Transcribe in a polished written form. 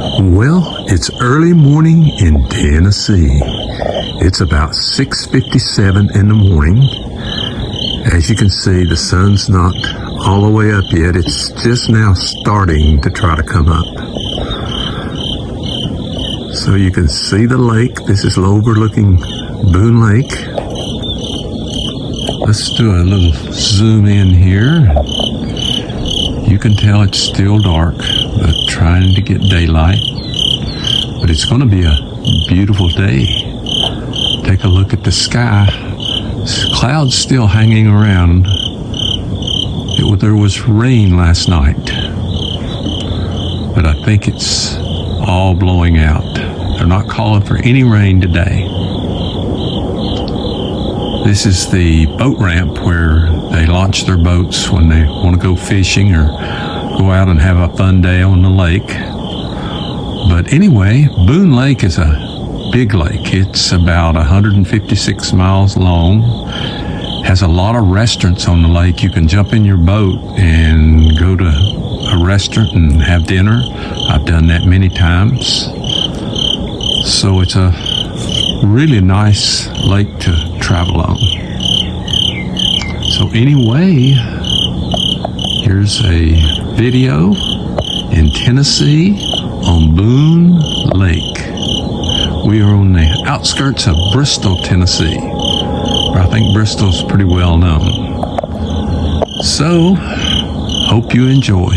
Well, it's early morning in Tennessee. It's about 6:57 in the morning. As you can see, the sun's not all the way up yet. It's just now starting to try to come up. So you can see the lake. This is overlooking Boone Lake. Let's do a little zoom in here. You can tell it's still dark, but trying to get daylight. But it's going to be a beautiful day. Take a look at the sky. Clouds still hanging around. There was rain last night, but I think it's all blowing out. They're not calling for any rain today. This is the boat ramp where they launch their boats when they want to go fishing or go out and have a fun day on the lake. But anyway, Boone Lake is a big lake. It's about 156 miles long. Has a lot of restaurants on the lake. You can jump in your boat and go to a restaurant and have dinner. I've done that many times. So it's a really nice lake to travel on. So anyway, here's a video in Tennessee on Boone Lake. We are on the outskirts of Bristol, Tennessee. I think Bristol's pretty well known. So, hope you enjoy.